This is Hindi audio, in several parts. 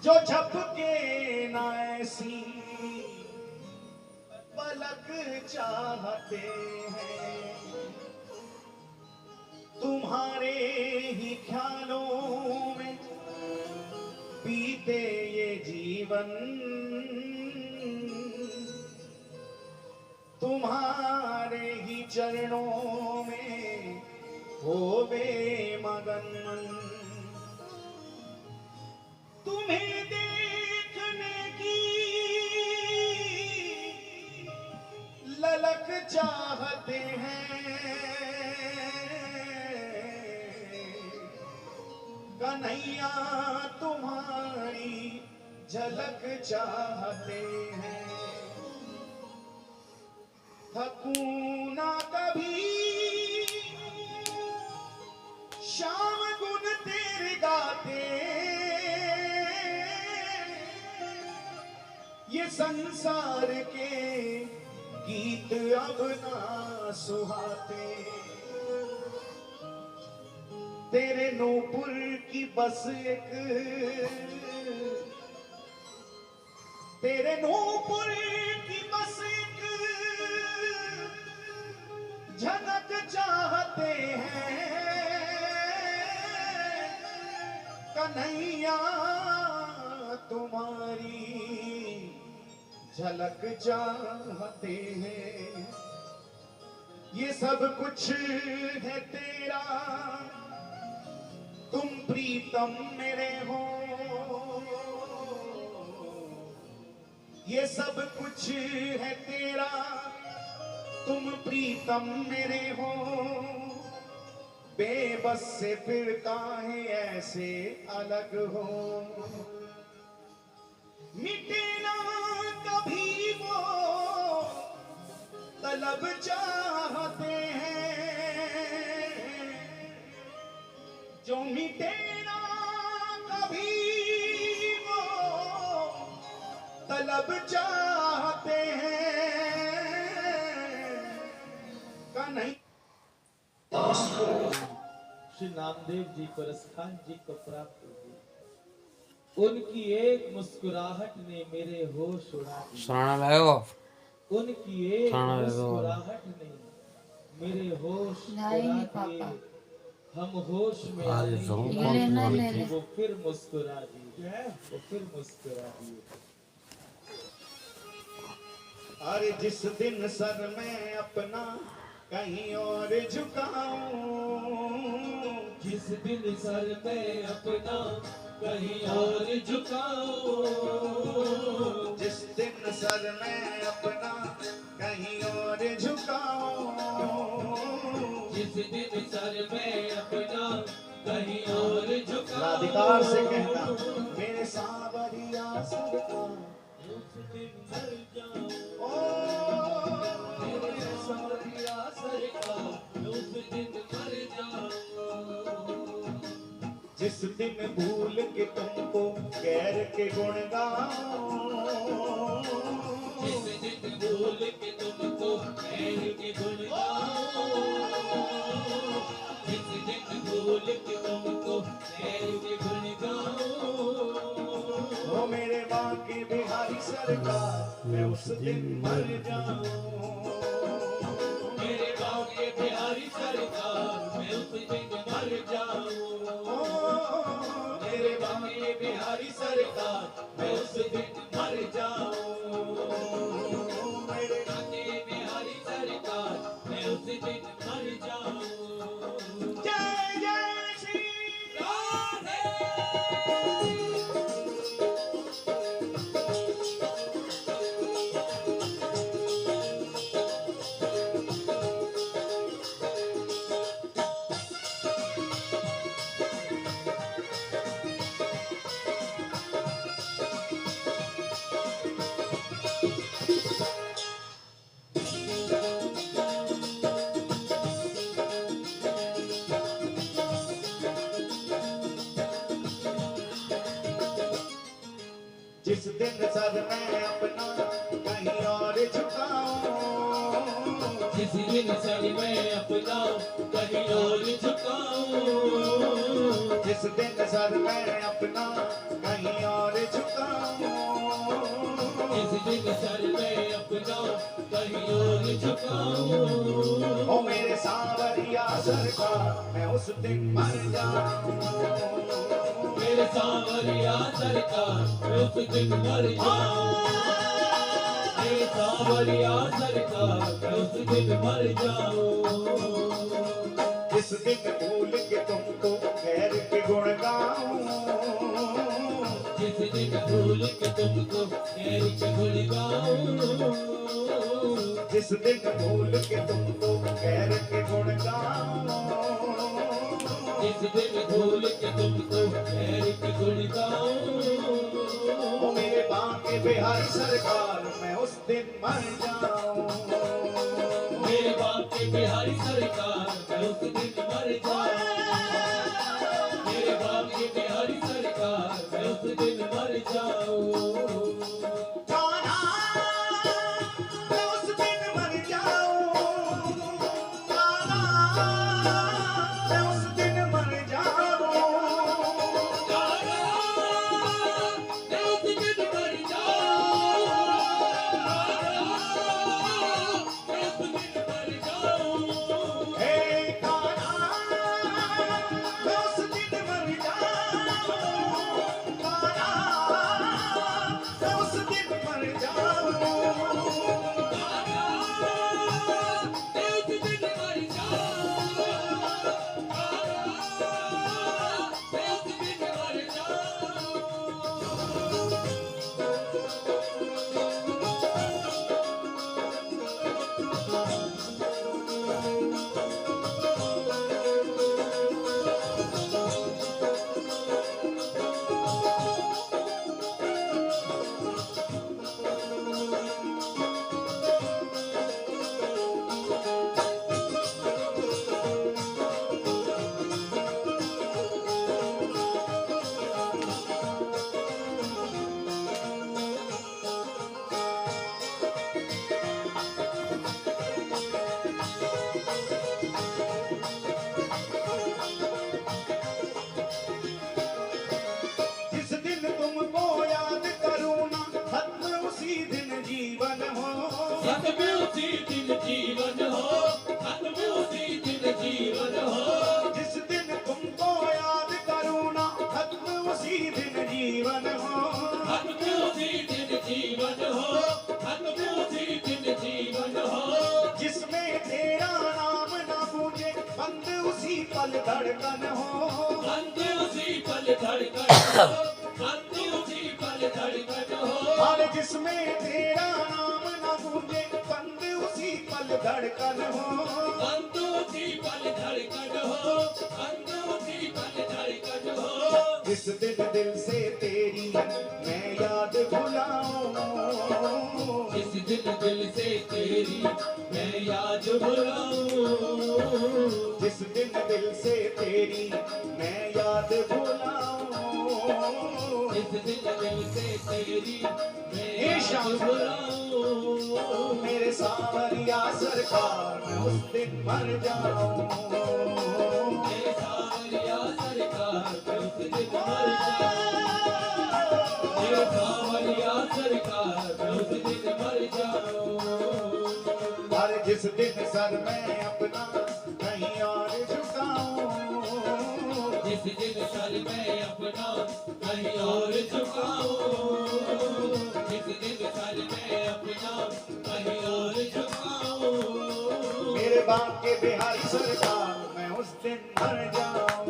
जो झपके ना ऐसी पलक चाहते हैं, तुम्हारे ही ख्यालों में बीते ये जीवन, तुम्हारे ही चरणों में होवे मगन मन। तुम्हें देखने की ललक चाहते हैं, कन्हैया तुम्हारी झलक चाहते हैं। थकूं ना कभी श्याम गुन तेरे गाते, ये संसार के गीत अब ना सुहाते। तेरे नूपुर की बस एक, तेरे नूपुर की बस एक झलक चाहते हैं, कन्हैया तुम्हारी झलक चाहते हैं। ये सब कुछ है तेरा, तुम प्रीतम मेरे हो। ये सब कुछ है तेरा, तुम प्रीतम मेरे हो। बेबस से फिर काहे ऐसे अलग हो। मिटे ना कभी वो तलब चाहते हैं, जो मिटे ना कभी वो तलब चाहते हैं, कन्हैया। श्री नामदेव जी परसखान जी को प्राप्त हुए। उनकी एक मुस्कुराहट ने मेरे होश उड़ा दिए। उनकी एक मुस्कुराहट ने मेरे होश उड़ा दिए। हम होश में आने की वो फिर मुस्कुरा दी, वो फिर मुस्कुरा दिए। अरे जिस दिन सर में अपना कहीं और झुकाऊं, जिस दिन सर में अपना कहीं और झुकाऊं, जिस दिन सर में अपना कहीं और झुकाऊं, जिस दिन सर में अपना कहीं और झुकाऊं। अधिकार से कहना मेरे सांवरिया सरकार, उस दिन मर जाऊं। मेरे सांवरिया सरकार, उस दिन मर जाऊं। जिस दिन भूल के तुमको गैर के गुण गाऊं, जिस दिन भूल के तुमको गैर के गुण गाऊं, जिस दिन भूल के तुमको गैर के गुण गाऊं। ओ मेरे बांके बिहारी सरकार, मैं उस दिन मर जाऊं। मेरे बांके बिहारी सरकार, मैं उस दिन मर जाऊं। मेरे बांके बिहारी सरकार, मैं उस दिन मर जाऊं। मेरे बांके बिहारी सरकार, मैं उस दिन मर जाऊं। जय जय श्री राधे। जिस दिन सर मैं अपना कहीं और झुकाऊं, जिस दिन सर मैं अपना कहीं और झुकाऊं, जिस दिन सर मैं अपना कहीं और झुकाऊं, जिस दिन सर मैं अपना कहीं और झुकाऊं, ओ मेरे सांवरिया सरकार मैं उस दिन मर जाऊं, मेरे सांवरिया सरकार मैं उस दिन मर जाऊं, मेरे सांवरिया सरकार मैं उस दिन मर जाऊं, जिस दिन भूल के तुमको गैर के गुण गाऊं, जिस दिन भूल के तुमको गैर के गुण गाऊं, जिस दिन भूल के तुमको गैर के गुण गाऊं, जिस दिन भूल के तुमको गैर के गुण गाऊं, ओ मेरे बांके बिहारी सरकार मैं उस दिन मर जाऊं, मेरे बांके बिहारी सरकार मैं उस दिन मर जाऊं, मेरे बांके बिहारी सरकार मैं उस दिन मर जाऊं, कान्हा मैं उस दिन मर जाऊं, कान्हा मैं उस दिन मर जाऊं, मैं उस दिन मर जाऊं, मैं उस दिन मर जाऊं, हे कान्हा मैं उस दिन मर जाऊं, कान्हा मैं उस दिन मर जाऊं, मैं उस दिन मर जाऊं, मैं उस दिन मर जिस दिन तुमको याद करूं ना खत्म उसी दिन जीवन हो, अंत में उसी दिन जीवन हो, अंत में उसी दिन जीवन हो, जिस दिन तुमको याद करूं ना खत्म उसी दिन जीवन हो, अंत में उसी दिन जीवन हो, अंत में उसी दिन जीवन हो, जिसमें तेरा नाम ना गूंजे बंद उसी पल धड़कन हो, अंत उसी पल धड़कन हो, अंत उसी पल धड़कन हो, और जिसमें तेरा नाम ना गूंजे बंद उसी पल धड़कन हो, अंत उसी पल धड़कन हो, अंत उसी पल धड़कन हो, जिस दिन दिल से तेरी मैं याद भुलाऊं, जिस दिन दिल से तेरी मैं याद भुलाऊं, जिस दिन दिल से तेरी मैं याद भुलाऊं, जिस दिन दिल से तेरी मैं हे याद श्याम भुलाऊं, मेरे सांवरिया सरकार मैं उस दिन मर जाऊं, मेरे सांवरिया सरकार मैं उस दिन मर जाऊं, मेरे सांवरिया सरकार मैं उस दिन मर जाऊं, और जिस दिन सर मैं अपना कहीं और झुकाऊं, जिस दिन सर मैं अपना कहीं और झुकाऊं, जिस दिन सर मैं अपना कहीं और झुकाऊं, मेरे बांके बिहारी सरकार मैं उस दिन मर जाऊं,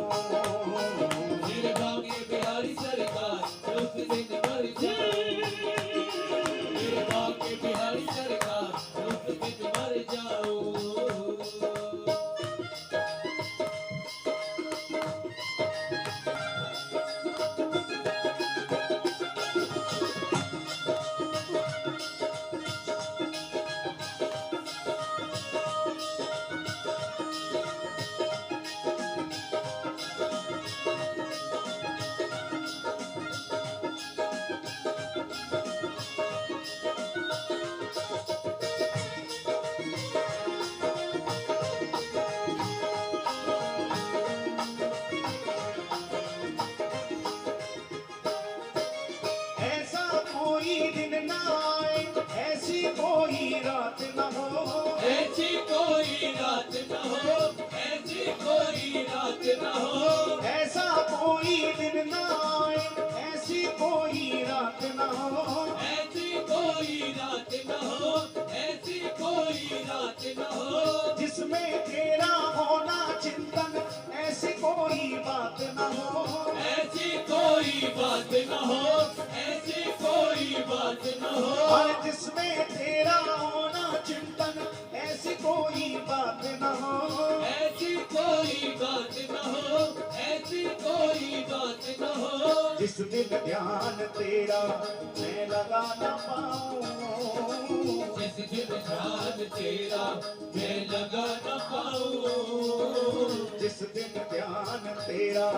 मेरे बांके बिहारी सरकार मैं उस दिन मर जाऊं, मेरे बांके बिहारी सरकार मैं उस दिन मर जाऊं, न हो, जिसमें तेरा होना चिंतन ऐसी कोई बात न हो, ऐसी कोई बात न हो, ऐसी कोई बात न हो, और जिसमें तेरा होना चिंतन ऐसी कोई बात न हो, ऐसी कोई बात न हो, ऐसी कोई बात न हो, जिस दिन ध्यान तेरा मैं लगा न पाऊं, जिस दिन ध्यान तेरा मैं लगा न पाऊं, जिस दिन ध्यान तेरा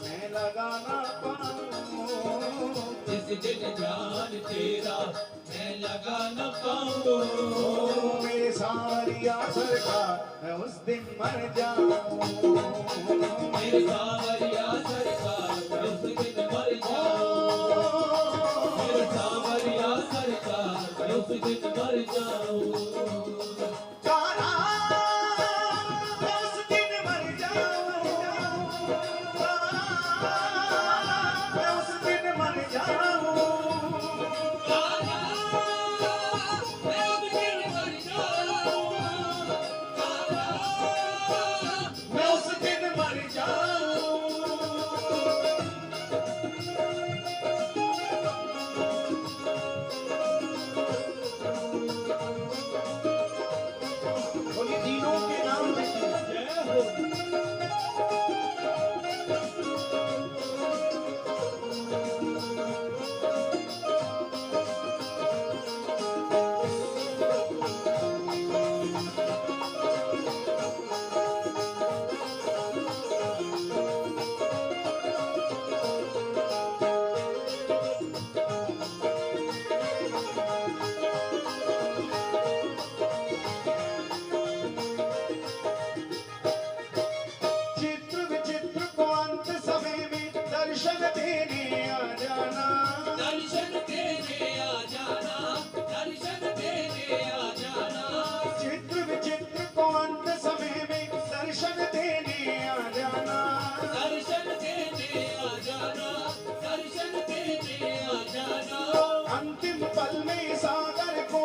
मैं लगा न पाऊं, जिस दिन ध्यान तेरा मैं लगा न पाऊं, ओ मेरे सावरिया सरकार मैं उस दिन मर जाऊं, मेरे सावरिया सरकार मैं उस दिन मर जाऊं, मेरे सावरिया सरकार मैं उस दिन मर जाऊं, कान्हा, मैं उस दिन मर जाऊं, कान्हा, मैं उस दिन मर जाऊं, कान्हा, मैं उस दिन मर जाऊं, कान्हा, मैं उस दिन मर जाऊं। बोलिए तीनों के नाम में जय हो। चित्र विचित्र को अंत समय में दर्शन देने आ जाना, दर्शन देने आ जाना, दर्शन देने आ जाना, चित्र विचित्र को अंत समय में दर्शन देने आ जाना, दर्शन देने आ जाना, दर्शन देने आ जाना, अंतिम पल में सागर को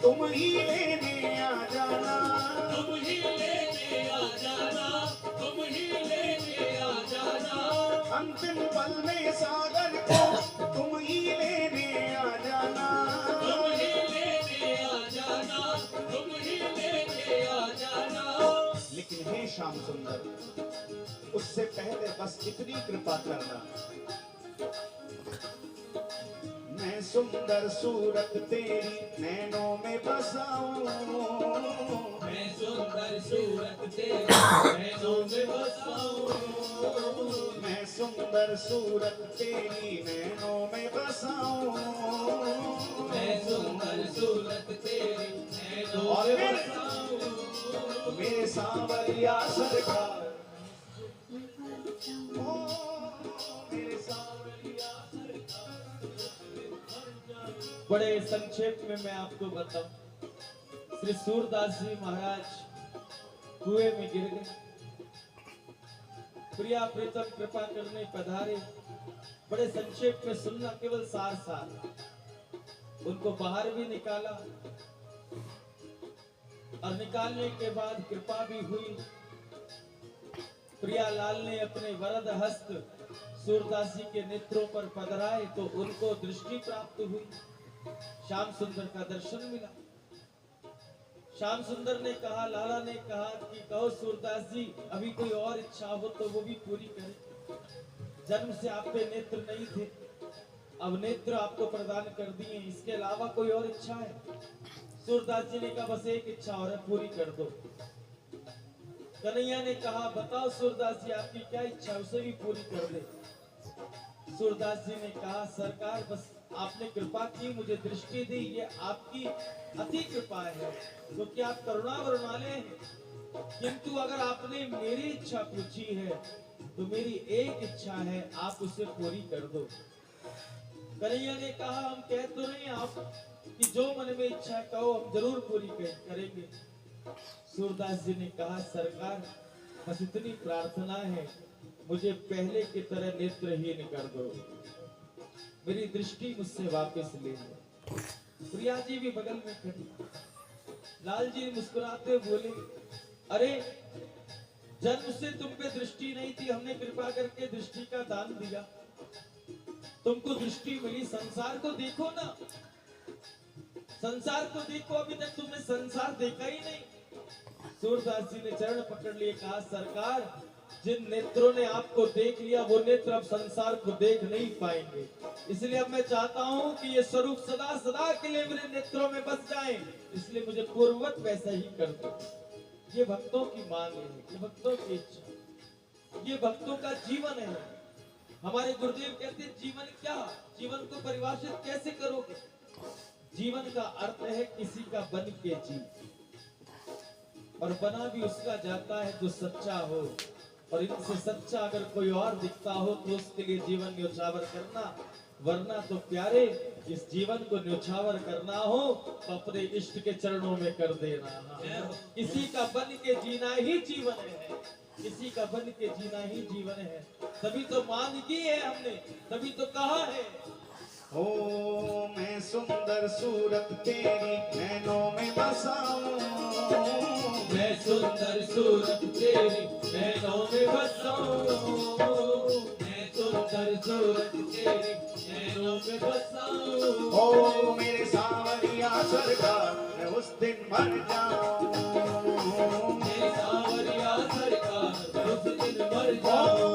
तुम ही लेने आ जाना, तुम ही लेने आ जाना, तुम ही लेने आ जाना, अंतिम पल में सागर को तुम ही लेने आ जाना, तुम ही लेने आ जाना, तुम ही लेने आ जाना, लेकिन हे श्याम सुंदर उससे पहले बस इतनी कृपा करना, मैं सुंदर सूरत तेरी नैनों में बसाऊं, मैं सुंदर सूरत तेरी नैनों में बसाऊं, मैं सुंदर सूरत तेरी नैनों में बसाऊं, मैं सुंदर सूरत तेरी नैनों और में फिर बसाऊं, मेरे सांवरिया सरकार, ओ मेरे सांवरिया सरकार। बड़े संक्षेप में मैं आपको बताऊं, श्री सूरदास जी महाराज कुएं में गिर गए, प्रिया प्रीतम कृपा करने पधारे। बड़े संक्षेप में सुनना, केवल सार सार। उनको बाहर भी निकाला और निकालने के बाद कृपा भी हुई। प्रियालाल ने अपने वरद हस्त सूरदास जी के नेत्रों पर पधराए तो उनको दृष्टि प्राप्त हुई, श्याम सुंदर का दर्शन मिला। श्याम सुंदर ने कहा, लाला ने कहा कि कहो सूरदास जी, अभी कोई और इच्छा हो तो वो भी पूरी करें। जन्म से आप पे नेत्र नहीं थे, अब नेत्र आपको प्रदान कर दिए, इसके अलावा कोई और इच्छा है? सूरदास जी ने कहा, बस एक इच्छा और है, पूरी कर दो। कन्हैया ने कहा, बताओ सूरदास जी आपकी क्या इच्छा है, उसे भी पूरी कर दे। सूरदास जी ने कहा, सरकार बस आपने कृपा की, मुझे दृष्टि दी, ये आपकी अति कृपा है, क्योंकि आप करुणा वरुणालय हैं। किंतु अगर आपने मेरी इच्छा पूछी है तो मेरी एक इच्छा है, आप उसे पूरी कर दो। कन्हैया ने कहा, हम कह तो रहे हैं आप कि जो मन में इच्छा है कहो, हम जरूर पूरी करेंगे। सूरदास जी ने कहा, सरकार बस इतनी प्रार्थना है, मुझे पहले की तरह नेत्रहीन कर दो, मेरी दृष्टि मुझसे वापस ले लो। प्रिया जी भी बगल में खड़ी, लाल जी मुस्कुराते हुए बोले, अरे जन्म से तुम पे दृष्टि नहीं थी, हमने कृपा करके दृष्टि का दान दिया, तुमको दृष्टि मिली। संसार को देखो ना, संसार को देखो, अभी तक तुमने संसार देखा ही नहीं। सूरदास जी ने चरण पकड़ लिए, कहा सरकार जिन नेत्रों ने आपको देख लिया वो नेत्र अब संसार को देख नहीं पाएंगे, इसलिए अब मैं चाहता हूं कि ये स्वरूप सदा सदा के लिए मेरे नेत्रों में बस जाए, इसलिए मुझे पूर्ववत वैसा ही कर दो। ये भक्तों की मांग है, ये भक्तों की इच्छा, ये भक्तों का जीवन है। हमारे गुरुदेव कहते हैं जीवन क्या, जीवन को परिभाषित कैसे करोगे? जीवन का अर्थ है किसी का बन के जी, और बना भी उसका जाता है जो सच्चा हो, और इनसे सच्चा अगर कोई और दिखता हो तो उसके लिए जीवन न्योछावर करना, वरना तो प्यारे इस जीवन को न्योछावर करना हो तो अपने इष्ट के चरणों में कर देना। किसी का बन के जीना ही जीवन है, किसी का बन के जीना ही जीवन है। तभी तो मांग की है हमने, तभी तो कहा है, ओ मैं सुंदर सूरत तेरी नैनों में बसाऊं, मैं सुंदर सूरत तेरी नैनों में बसाऊं, मैं सुंदर सूरत तेरी नैनों में बसाऊं। ओ मेरे सावरिया सरकार मैं उस दिन मर जाऊं, मेरे सावरिया सरकार मैं उस दिन मर जाऊं,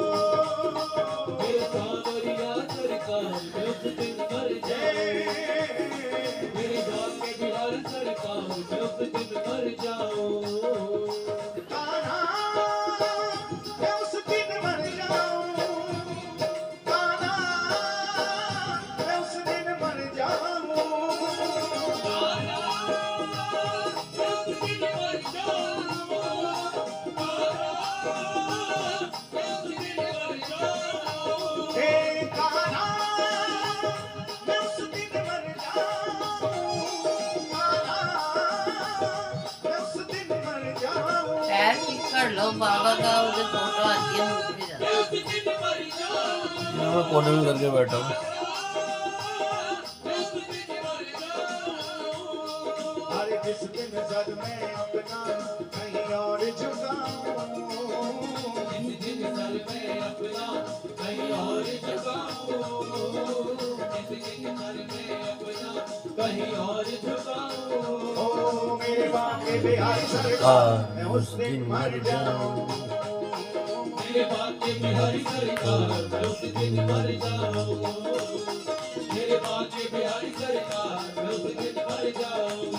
मेरे सावरिया सरकार मैं उस दिन मर जाऊं, मेरे भाग्य बिहार सरकार मैं उस दिन मर जाऊं। मैं उस दिन मर जाऊं, कान्हा मैं उस दिन मर जाऊं, कान्हा मैं उस दिन मर जाऊं, कान्हा मैं उस दिन मर जाऊं, हे कान्हा मैं उस दिन मर जाऊं, कान्हा मैं उस दिन मर जाऊं। पैर ठीक कर लो, बाबा का उधर फोटो आती है मुझ पे जाता मैं उस दिन मर जाऊं, मैं कोने में करके बैठा हूँ। मैं उस दिन मर जाऊं। हर जिस दिन सर में अपना कहीं और झुकाऊं, इस दिन सर में अपना कहीं और झुकाऊं, इस दिन सर में अपना कहीं और झुकाऊं। ओ मेरे बाके बिहारी सरकार मैं उस दिन मर जाऊं, मेरे भाग्य बिहारी सरकार मैं उस दिन मर जाऊं, मेरे भाग्य बिहारी सरकार मैं उस दिन मर जाऊं।